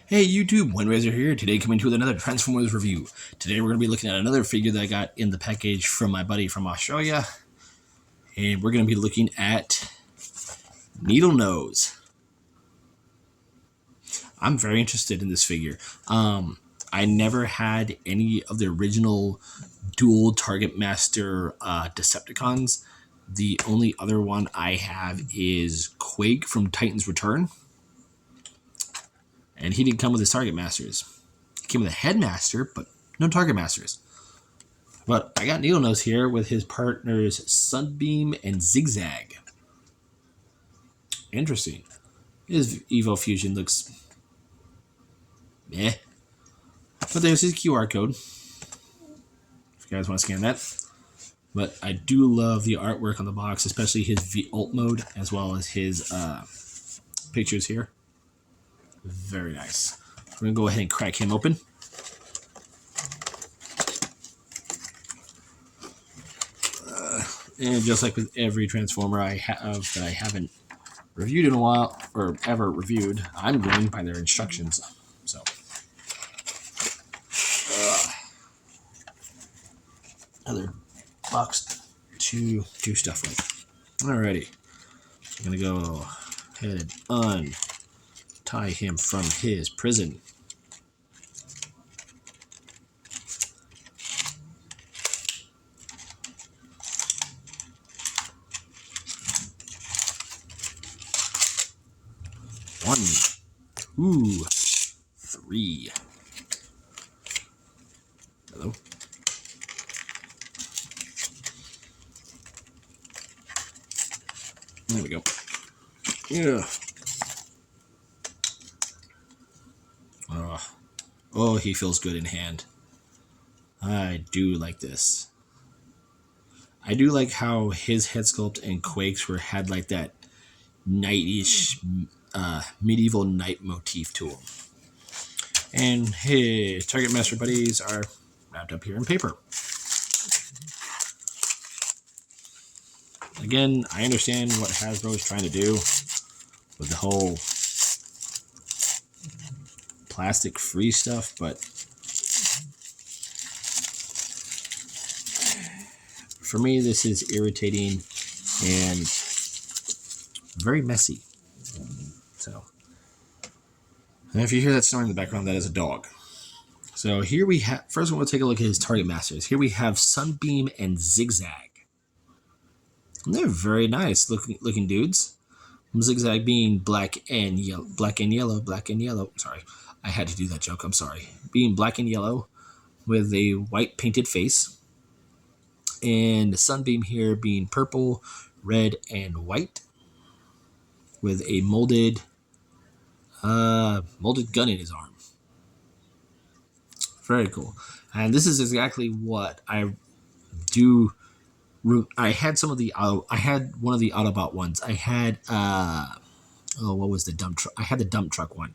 Hey YouTube, Windraiser here, today coming to with another Transformers review. Today we're going to be looking at another figure that I got in the package from my buddy from Australia. And we're going to be looking at Needlenose. I'm very interested in this figure. I never had any of the original dual Target Master Decepticons. The only other one I have is Quake from Titan's Return. And he didn't come with his Target Masters. He came with a Headmaster, but no Target Masters. But I got Needlenose here with his partners Sunbeam and Zigzag. Interesting. His Evo Fusion looks meh. But there's his QR code. If you guys want to scan that. But I do love the artwork on the box, especially his V-Ult mode, as well as his pictures here. Very nice. We're going to go ahead and crack him open. And just like with every Transformer I have that I haven't reviewed in a while, or ever reviewed, I'm going by their instructions. So, another box to do stuff with. Alrighty. I'm going to go ahead and untie him from his prison. One, two, three. Hello. There we go. Yeah. Oh, he feels good in hand. I do like this. I do like how his head sculpt and Quake's had like that knightish medieval knight motif to him. And his Target Master buddies are wrapped up here in paper. Again, I understand what Hasbro is trying to do with the whole plastic-free stuff, but for me, this is irritating and very messy. So, and if you hear that snoring in the background, that is a dog. So here we have, first we'll take a look at his Target Masters. Here we have Sunbeam and Zigzag. And they're very nice looking dudes. Zigzag being black and yellow. Sorry, I had to do that joke. I'm sorry. Being black and yellow with a white painted face. And Sunbeam here being purple, red, and white with a molded gun in his arm. Very cool. And this is exactly what I do. I had some of the I had one of the Autobot ones. I had what was the dump truck? I had the dump truck one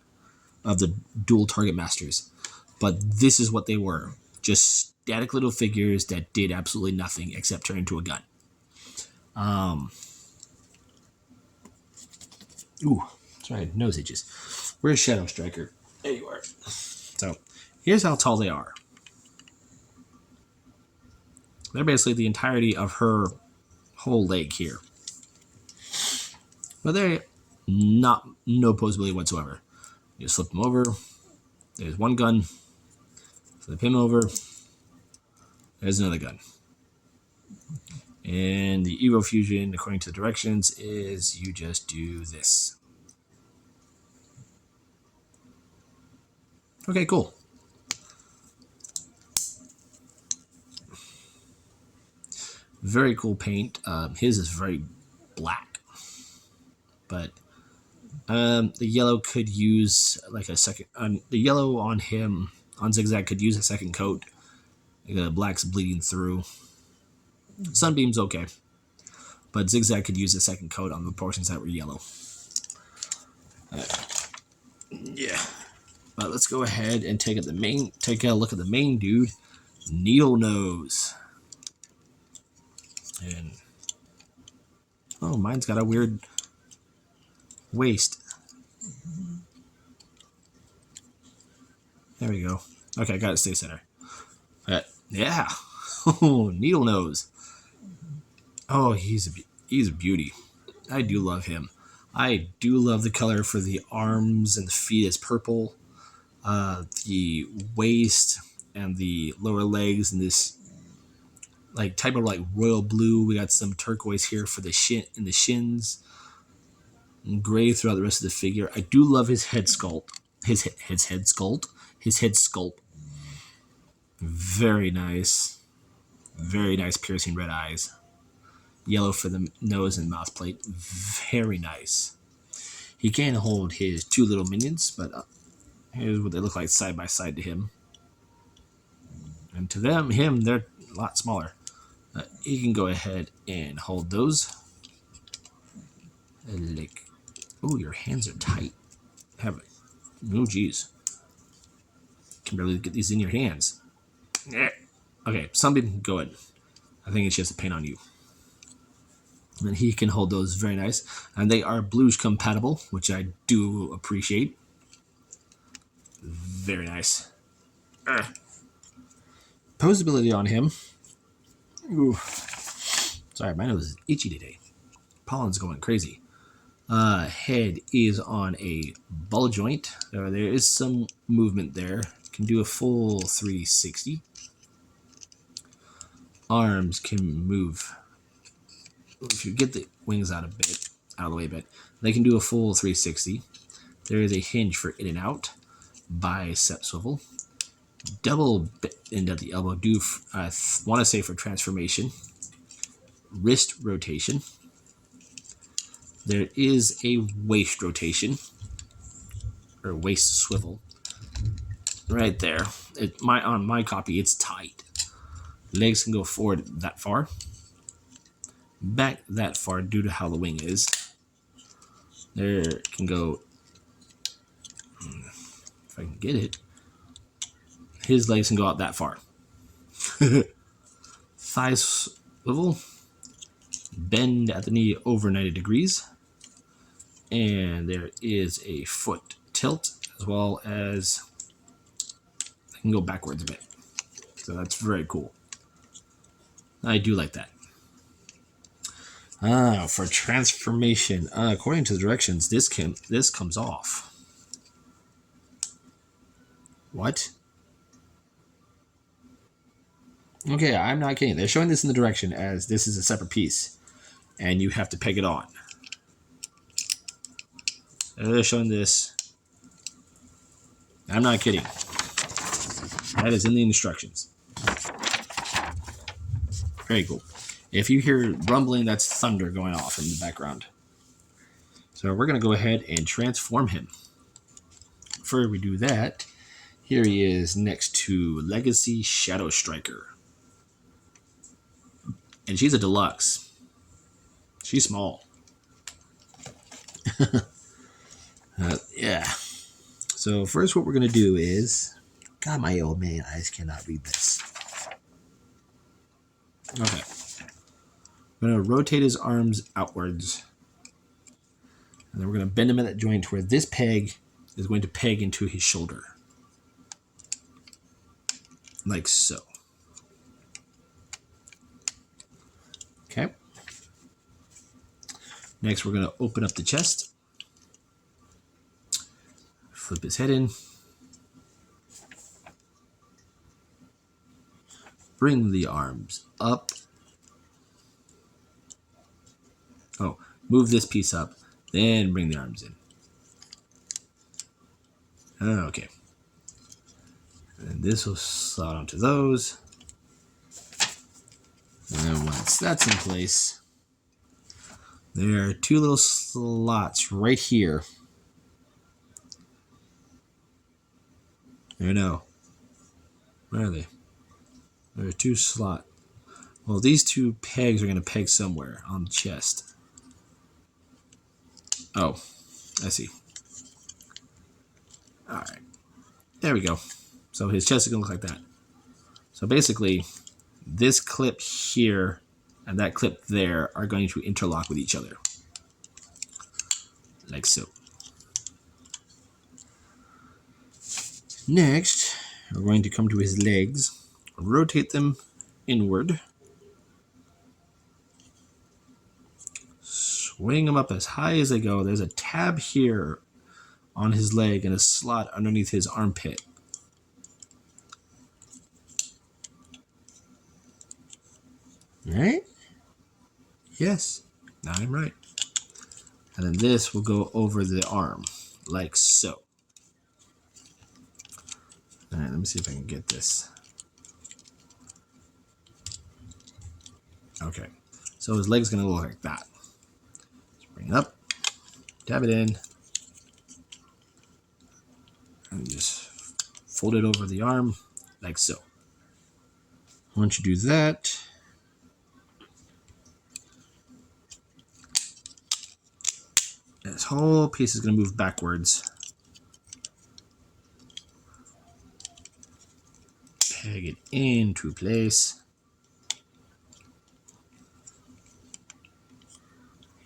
of the dual Target Masters. But this is what they were. Just static little figures that did absolutely nothing except turn into a gun. Ooh, sorry, nose itches. Where's Shadow Striker? There you are. So, here's how tall they are. They're basically the entirety of her whole leg here. But they're no posability whatsoever. You just flip them over. There's one gun. Flip him over. There's another gun. And the Evo Fusion, according to the directions, is you just do this. Okay, cool. Very cool paint. His is very black. But the yellow could use like a second. The yellow on him, on Zigzag, could use a second coat. The black's bleeding through. Sunbeam's okay. But Zigzag could use a second coat on the portions that were yellow. Yeah. But let's go ahead and take a look at the main dude, Needlenose. And oh, mine's got a weird waist. There we go. Okay, I got it stay center. Yeah. Oh, Needlenose. Oh, he's a beauty. I do love him. I do love the color for the arms and the feet is purple. The waist and the lower legs and this like type of like royal blue. We got some turquoise here for the shin and the shins. And gray throughout the rest of the figure. I do love his head sculpt. His head sculpt. His head sculpt. Very nice. Very nice piercing red eyes. Yellow for the nose and mouth plate. Very nice. He can hold his two little minions, but here's what they look like side by side to him. And to him, they're a lot smaller. He can go ahead and hold those. Like, oh, your hands are tight. Oh, geez. Can barely get these in your hands. Okay, some people can go ahead. I think it's just a pain on you. And he can hold those very nice. And they are blues compatible, which I do appreciate. Very nice. Posability on him. Ooh. Sorry, my nose is itchy today. Pollen's going crazy. Head is on a ball joint. There is some movement there. Can do a full 360. Arms can move. If you get the wings out of the way a bit, they can do a full 360. There is a hinge for in and out. Bicep swivel. Double bend at the elbow. I want to say for transformation. Wrist rotation. There is a waist rotation. Or waist swivel. Right there. On my copy, it's tight. Legs can go forward that far. Back that far due to how the wing is. There can go, if I can get it, his legs can go out that far. Thigh swivel, bend at the knee over 90 degrees, and there is a foot tilt as well as I can go backwards a bit. So that's very cool. I do like that. For transformation, according to the directions, this comes off. What? Okay, I'm not kidding. They're showing this in the direction as this is a separate piece, and you have to peg it on. They're showing this. I'm not kidding. That is in the instructions. Very cool. If you hear rumbling, that's thunder going off in the background. So we're going to go ahead and transform him. Before we do that, here he is next to Legacy Shadow Striker. And she's a deluxe. She's small. Yeah. So first what we're going to do is... God, my old man eyes cannot read this. Okay. I'm going to rotate his arms outwards. And then we're going to bend him at that joint where this peg is going to peg into his shoulder. Like so. Okay. Next, we're going to open up the chest. Flip his head in. Bring the arms up. Oh, move this piece up, then bring the arms in. Okay. And this will slot onto those. And once that's in place, there are two little slots right here. No. Where are they? There are two slots. Well, these two pegs are going to peg somewhere on the chest. Oh, I see. All right. There we go. So his chest is going to look like that. So basically, this clip here and that clip there are going to interlock with each other. Like so. Next, We're going to come to his legs, rotate them inward, swing them up as high as they go. There's a tab here on his leg and a slot underneath his armpit. Right? Yes, now I'm right. And then this will go over the arm, like so. All right, let me see if I can get this. Okay, so his leg's gonna look like that. Just bring it up, dab it in, and just fold it over the arm, like so. Once you do that, this whole piece is gonna move backwards. Peg it into place.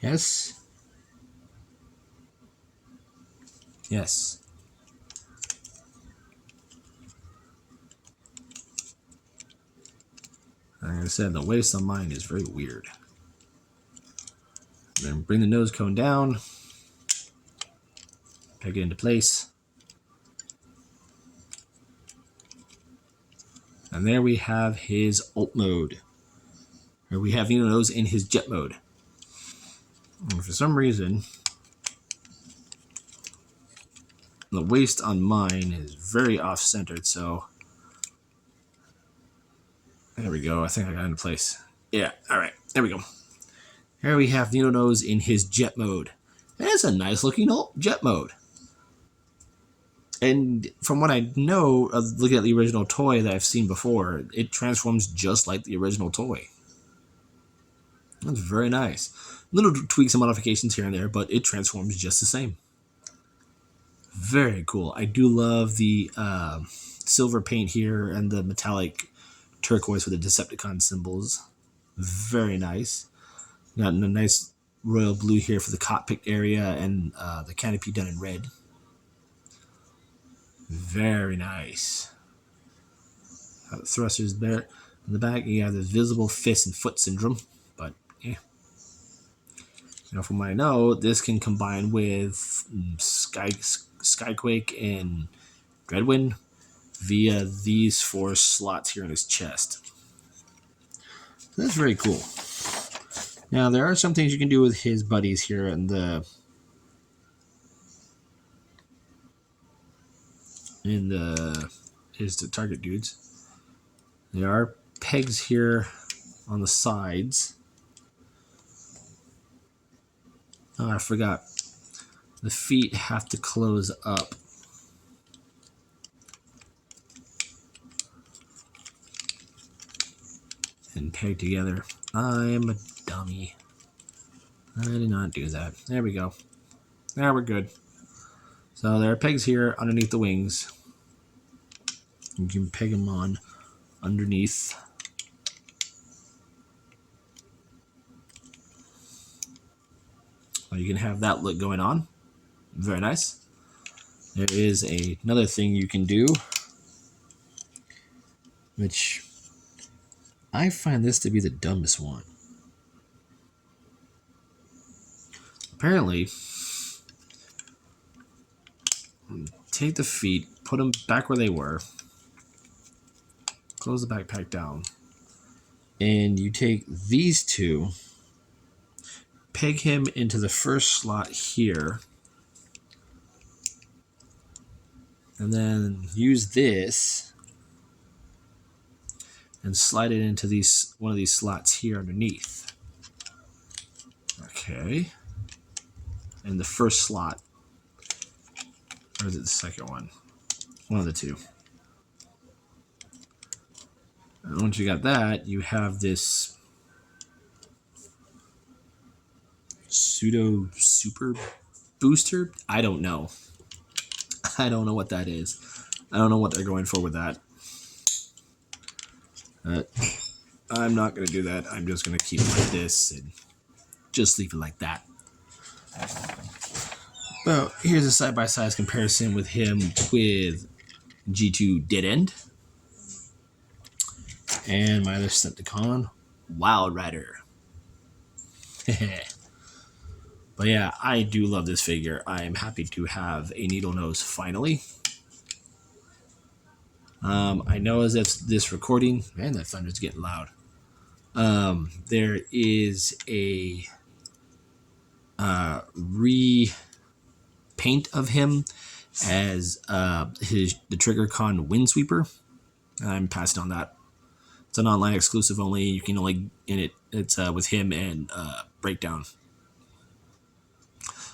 Yes. Yes. Like I said, the waist on mine is very weird. Then bring the nose cone down. Peg it into place. And there we have his alt mode. Or we have Needlenose in his jet mode. And for some reason, the waist on mine is very off-centered, so there we go. I think I got it into place. Yeah, all right, there we go. Here we have Needlenose in his jet mode. And it's a nice looking jet mode. And from what I know, looking at the original toy that I've seen before, it transforms just like the original toy. That's very nice. Little tweaks and modifications here and there, but it transforms just the same. Very cool. I do love the silver paint here and the metallic turquoise with the Decepticon symbols. Very nice. Got a nice royal blue here for the cockpit area and the canopy done in red. Very nice. Got the thrusters there. In the back, you have the visible fist and foot syndrome, but yeah. You know, from what I know, this can combine with Skyquake and Dreadwind via these 4 slots here in his chest. So that's very cool. Now, there are some things you can do with his buddies here and his target dudes. There are pegs here on the sides. Oh, I forgot. The feet have to close up. And peg together. I'm a dummy. I did not do that. There we go. Now we're good. So there are pegs here underneath the wings. You can peg them on underneath. You can have that look going on. Very nice. There is another thing you can do, which I find this to be the dumbest one. Apparently, take the feet, put them back where they were, close the backpack down, and you take these 2, peg him into the first slot here, and then use this and slide it into one of these slots here underneath. Okay. And the first slot, or is it the second one? One of the 2. And once you got that, you have this pseudo super booster. I don't know. I don't know what that is. I don't know what they're going for with that. I'm not going to do that. I'm just going to keep it like this and just leave it like that. Well, here's a side-by-side comparison with him with G2 Dead End, and my other Decepticon, Wild Rider. But yeah, I do love this figure. I am happy to have a Needlenose finally. I know as if this recording, man, that thunder's getting loud. There is a repaint of him as the TriggerCon Windsweeper. I'm passing on that. It's an online exclusive only. You can only in it. It's with him and Breakdown.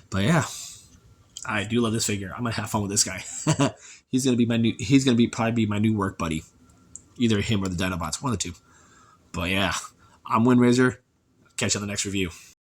But yeah, I do love this figure. I'm gonna have fun with this guy. He's gonna be my new. He's gonna be probably my new work buddy. Either him or the Dinobots, one of the two. But yeah, I'm Windrazor. Catch you on the next review.